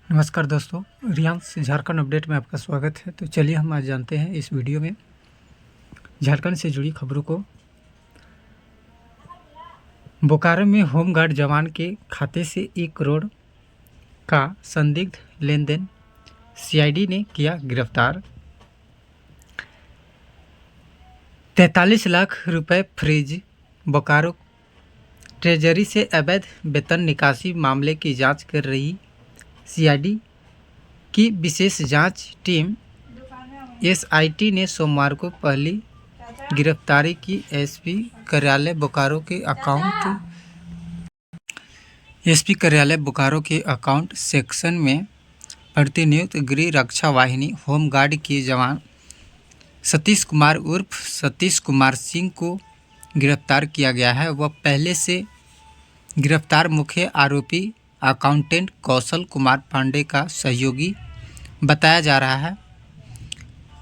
नमस्कार दोस्तों, रियांस झारखंड अपडेट में आपका स्वागत है। तो चलिए हम आज जानते हैं इस वीडियो में झारखंड से जुड़ी खबरों को। बोकारो में होमगार्ड जवान के खाते से 1 करोड़ का संदिग्ध लेन देन, सीआईडी ने किया गिरफ्तार। 43 लाख रुपए फ्रीज। बोकारो ट्रेजरी से अवैध वेतन निकासी मामले की जांच कर रही सीआईडी की विशेष जांच टीम एसआईटी ने सोमवार को पहली गिरफ्तारी की। एसपी कार्यालय बोकारो के अकाउंट सेक्शन में प्रतिनियुक्त गृह रक्षा वाहिनी होमगार्ड के जवान सतीश कुमार उर्फ सतीश कुमार सिंह को गिरफ्तार किया गया है। वह पहले से गिरफ्तार मुख्य आरोपी अकाउंटेंट कौशल कुमार पांडे का सहयोगी बताया जा रहा है।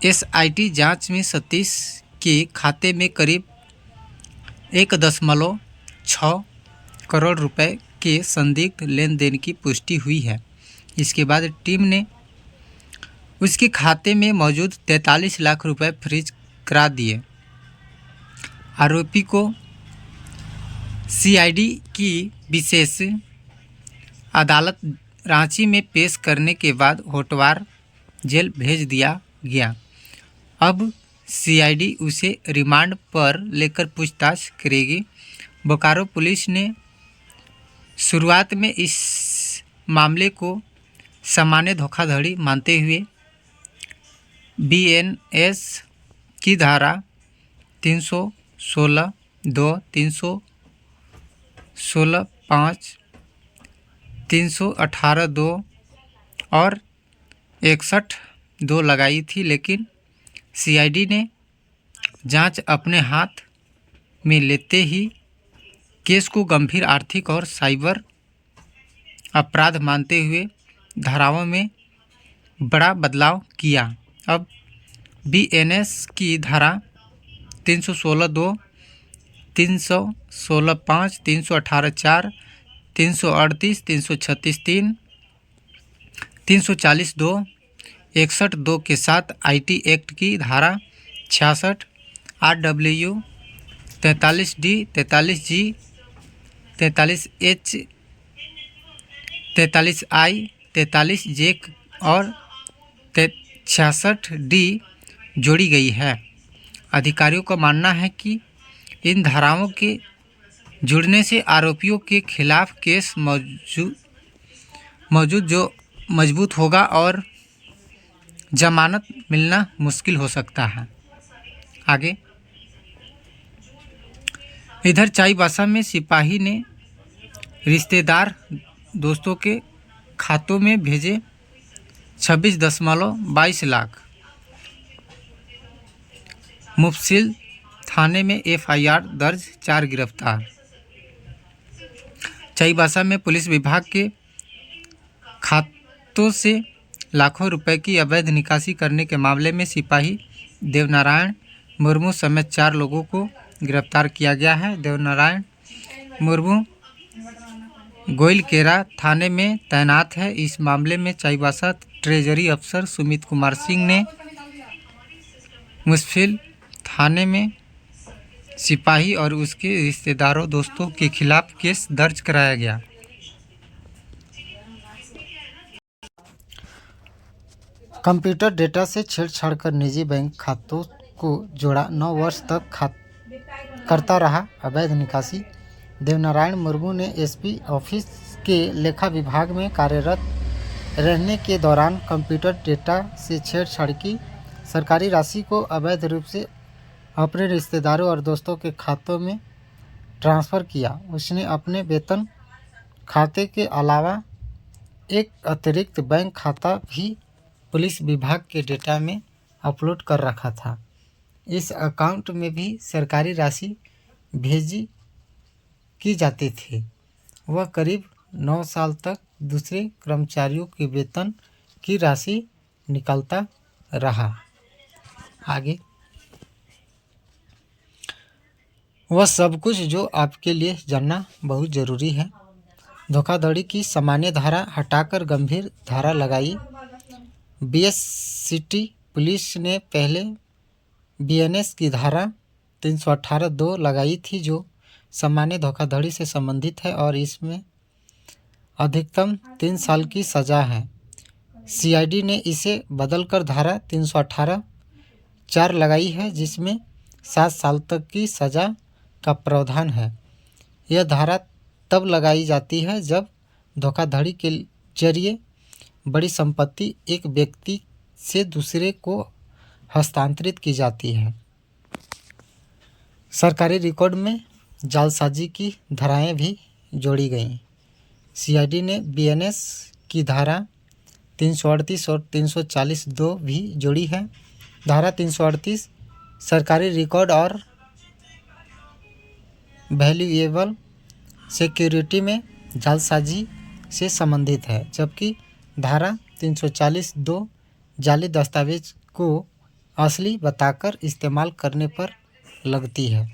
एसआईटी जांच में सतीश के खाते में करीब 1.6 करोड़ रुपए के संदिग्ध लेन देन की पुष्टि हुई है। इसके बाद टीम ने उसके खाते में मौजूद 43 लाख रुपए फ्रीज करा दिए। आरोपी को सीआईडी की विशेष अदालत रांची में पेश करने के बाद होटवार जेल भेज दिया गया। अब सीआईडी उसे रिमांड पर लेकर पूछताछ करेगी। बोकारो पुलिस ने शुरुआत में इस मामले को सामान्य धोखाधड़ी मानते हुए बीएनएस की धारा 316(2), 316(5), 318(2) और 61(2) लगाई थी, लेकिन सीआईडी ने जांच अपने हाथ में लेते ही केस को गंभीर आर्थिक और साइबर अपराध मानते हुए धाराओं में बड़ा बदलाव किया। अब बीएनएस की धारा 316(2), 316(5), 318(4), 338, 336(3), 340(2), 61(2) के साथ आईटी एक्ट की धारा 66, RW 43D, 43G, 43H, 43I, 43J और 66D जोड़ी गई है। अधिकारियों का मानना है कि इन धाराओं के जुड़ने से आरोपियों के खिलाफ केस मजबूत होगा और जमानत मिलना मुश्किल हो सकता है। आगे इधर चाईबासा में सिपाही ने रिश्तेदार दोस्तों के खातों में भेजे 26.22 लाख। मुफस्सिल थाने में एफआईआर दर्ज, 4 गिरफ्तार। चाईबासा में पुलिस विभाग के खातों से लाखों रुपए की अवैध निकासी करने के मामले में सिपाही देवनारायण मुर्मू समेत 4 लोगों को गिरफ्तार किया गया है। देवनारायण मुर्मू गोइलकेरा थाने में तैनात है। इस मामले में चाईबासा ट्रेजरी अफसर सुमित कुमार सिंह ने मुफस्सिल थाने में सिपाही और उसके रिश्तेदारों दोस्तों के खिलाफ केस दर्ज कराया गया। कंप्यूटर डेटा से छेड़छाड़ कर निजी बैंक खातों को जोड़ा, 9 वर्ष तक करता रहा अवैध निकासी। देवनारायण मुर्मू ने एसपी ऑफिस के लेखा विभाग में कार्यरत रहने के दौरान कंप्यूटर डेटा से छेड़छाड़ की, सरकारी राशि को अवैध रूप से अपने रिश्तेदारों और दोस्तों के खातों में ट्रांसफ़र किया। उसने अपने वेतन खाते के अलावा एक अतिरिक्त बैंक खाता भी पुलिस विभाग के डेटा में अपलोड कर रखा था। इस अकाउंट में भी सरकारी राशि भेजी की जाती थी। वह करीब 9 साल तक दूसरे कर्मचारियों के वेतन की राशि निकालता रहा। आगे वह सब कुछ जो आपके लिए जानना बहुत ज़रूरी है। धोखाधड़ी की सामान्य धारा हटाकर गंभीर धारा लगाई। बीएससीटी पुलिस ने पहले बीएनएस की धारा 318(2) लगाई थी जो सामान्य धोखाधड़ी से संबंधित है और इसमें अधिकतम 3 साल की सज़ा है। सीआईडी ने इसे बदलकर धारा 318(4) लगाई है जिसमें 7 साल तक की सज़ा का प्रावधान है। यह धारा तब लगाई जाती है जब धोखाधड़ी के जरिए बड़ी संपत्ति एक व्यक्ति से दूसरे को हस्तांतरित की जाती है। सरकारी रिकॉर्ड में जालसाजी की धाराएं भी जोड़ी गईं। सीआईडी ने बीएनएस की धारा 338 और 340(2) भी जोड़ी है। धारा 338 सरकारी रिकॉर्ड और वैल्यूएबल सिक्योरिटी में जालसाजी से संबंधित है, जबकि धारा 340(2) जाली दस्तावेज को असली बताकर इस्तेमाल करने पर लगती है।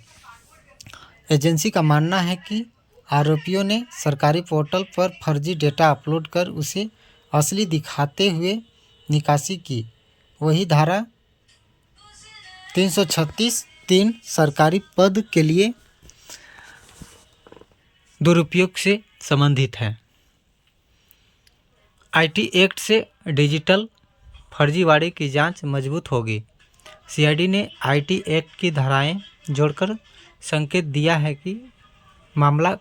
एजेंसी का मानना है कि आरोपियों ने सरकारी पोर्टल पर फर्जी डेटा अपलोड कर उसे असली दिखाते हुए निकासी की। वही धारा 336(3) सरकारी पद के लिए दुरुपयोग से संबंधित है। आईटी एक्ट से डिजिटल फर्जीवाड़े की जांच मजबूत होगी। सीआईडी ने आईटी एक्ट की धाराएं जोड़कर संकेत दिया है कि मामला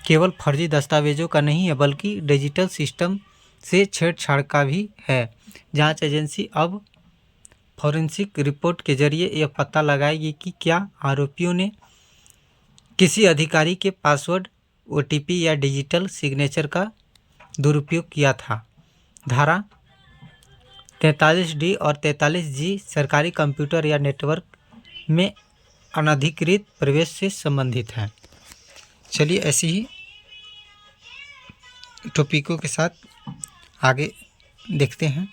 केवल फर्जी दस्तावेजों का नहीं है बल्कि डिजिटल सिस्टम से छेड़छाड़ का भी है। जांच एजेंसी अब फॉरेंसिक रिपोर्ट के जरिए यह पता लगाएगी कि क्या आरोपियों ने किसी अधिकारी के पासवर्ड, ओटीपी या डिजिटल सिग्नेचर का दुरुपयोग किया था। धारा 43D और 43G सरकारी कंप्यूटर या नेटवर्क में अनधिकृत प्रवेश से संबंधित है। चलिए ऐसे ही टॉपिकों के साथ आगे देखते हैं।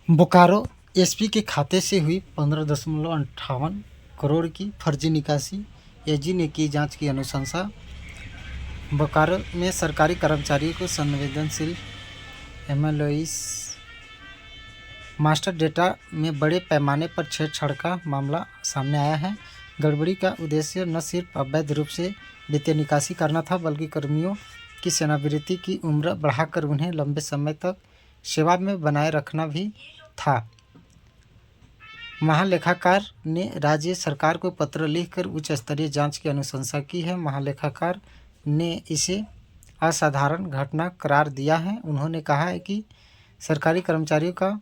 बोकारो एसपी के खाते से हुई 15.58 करोड़ की फर्जी निकासी, एजी ने की जांच की अनुशंसा। बोकारो में सरकारी कर्मचारियों को संवेदनशील एमएलओइस मास्टर डेटा में बड़े पैमाने पर छेड़छाड़ का मामला सामने आया है। गड़बड़ी का उद्देश्य न सिर्फ अवैध रूप से वित्तीय निकासी करना था बल्कि कर्मियों की सेवानिवृत्ति की उम्र बढ़ाकर उन्हें लंबे समय तक सेवा में बनाए रखना भी था। महालेखाकार ने राज्य सरकार को पत्र लिखकर उच्च स्तरीय जांच की अनुशंसा की है। महालेखाकार ने इसे असाधारण घटना करार दिया है। उन्होंने कहा है कि सरकारी कर्मचारियों का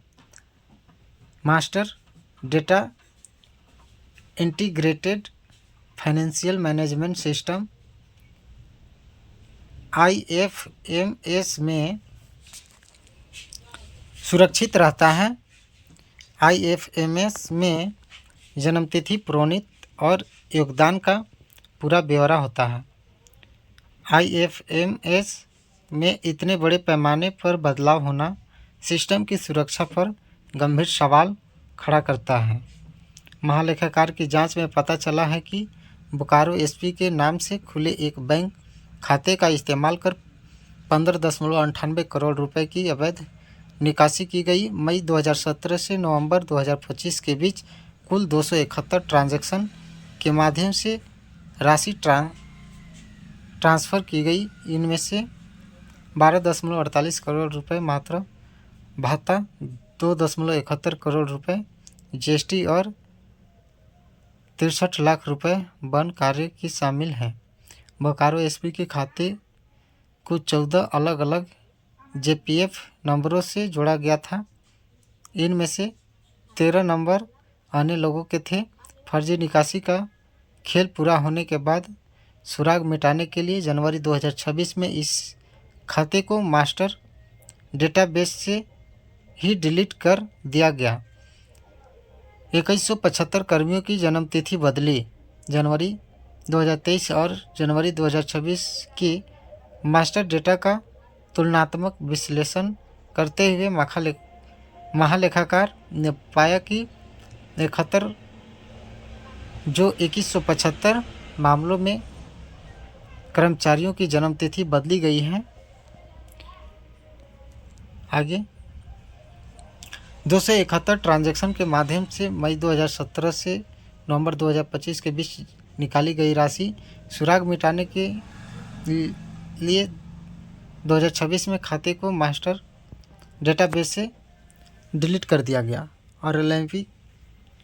master data integrated financial management system IFMS में सुरक्षित रहता है। IFMS में जन्मतिथि, प्रोन्नति और योगदान का पूरा ब्यौरा होता है। IFMS में इतने बड़े पैमाने पर बदलाव होना सिस्टम की सुरक्षा पर गंभीर सवाल खड़ा करता है। महालेखाकार की जांच में पता चला है कि बोकारो एसपी के नाम से खुले एक बैंक खाते का इस्तेमाल कर 15.98 करोड़ रुपए की अवैध निकासी की गई। मई 2017 से नवंबर 2025 के बीच कुल 271 ट्रांजैक्शन के माध्यम से राशि ट्रांसफ़र की गई। इनमें से 12.48 करोड़ रुपए मात्र भत्ता, 2.71 करोड़ रुपए जीएसटी और 63 लाख रुपए वन कार्य की शामिल हैं। बोकारो एसपी के खाते को 14 अलग अलग जेपीएफ नंबरों से जोड़ा गया था। इनमें से 13 नंबर अन्य लोगों के थे। फर्जी निकासी का खेल पूरा होने के बाद सुराग मिटाने के लिए जनवरी 2026 में इस खाते को मास्टर डेटाबेस से ही डिलीट कर दिया गया। 2175 कर्मियों की जन्मतिथि बदली। जनवरी 2023 और जनवरी 2026 की मास्टर डेटा का तुलनात्मक विश्लेषण करते हुए महालेखाकार ने पाया कि 71 जो 2175 मामलों में कर्मचारियों की जन्मतिथि बदली गई है। आगे 271 ट्रांजैक्शन के माध्यम से मई 2017 से नवंबर 2025 के बीच निकाली गई राशि सुराग मिटाने के लिए 2026 में खाते को मास्टर डेटाबेस से डिलीट कर दिया गया। और LMP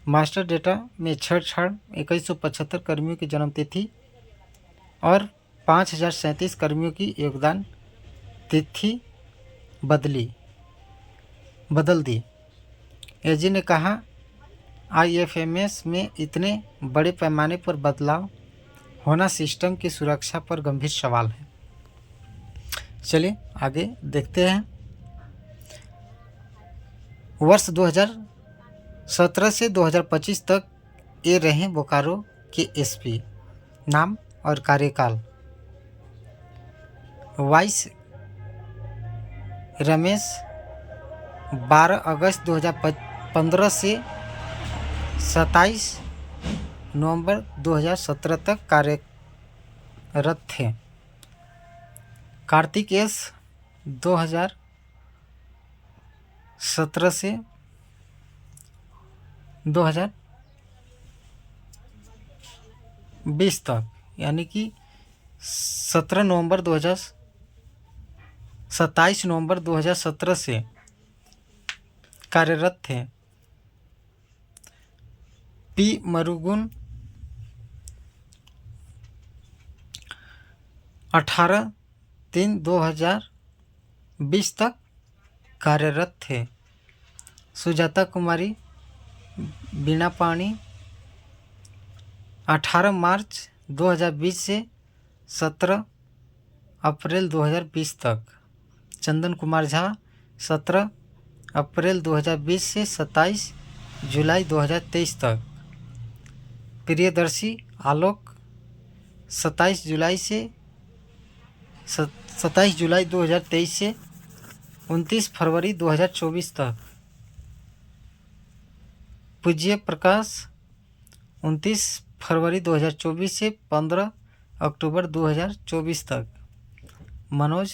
मास्टर डेटा में छेड़छाड़ 2175 कर्मियों की जन्मतिथि और 5037 कर्मियों की योगदान तिथि बदल दी। एजी ने कहा IFMS में इतने बड़े पैमाने पर बदलाव होना सिस्टम की सुरक्षा पर गंभीर सवाल है। चलिए आगे देखते हैं। वर्ष 2017 से 2025 तक ये रहे बोकारो के SP। नाम और कार्यकाल वाइस रमेश 12 अगस्त 2015 से 27 नवंबर 2017 तक कार्यरत थे। कार्तिक S 2017 से 2020 तक यानी कि 27 नवंबर 2017 से कार्यरत थे। P मरुगुन 18/3/2020 तक कार्यरत थे। सुजाता कुमारी बीना पानी 18 मार्च 2020 से 17 अप्रैल 2020 तक। चंदन कुमार झा 17 अप्रैल 2020 से 27 जुलाई 2023 तक। प्रियदर्शी आलोक 27 जुलाई 2023 से 29 फरवरी 2024 तक। पूज्य प्रकाश 29 फरवरी 2024 से 15 अक्टूबर 2024 तक। मनोज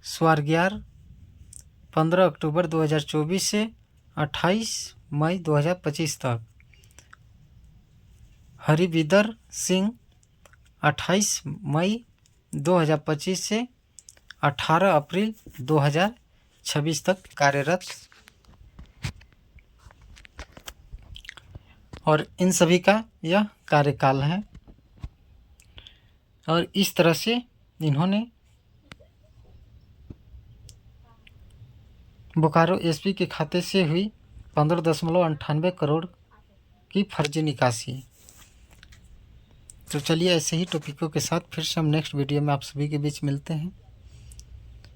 स्वर्ग्यार 15 अक्टूबर 2024 से 28 मई 2025 तक। हरिविदर सिंह 28 मई 2025 से 18 अप्रैल 2026 तक कार्यरत। और इन सभी का यह कार्यकाल है। और इस तरह से इन्होंने बोकारो SP के खाते से हुई 15.98 करोड़ की फर्जी निकासी। तो चलिए ऐसे ही टॉपिकों के साथ फिर से हम नेक्स्ट वीडियो में आप सभी के बीच मिलते हैं।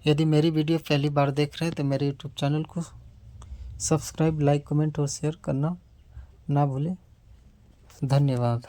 यदि मेरी वीडियो पहली बार देख रहे हैं तो मेरे YouTube चैनल को सब्सक्राइब, लाइक, कमेंट और शेयर करना ना भूलें। धन्यवाद।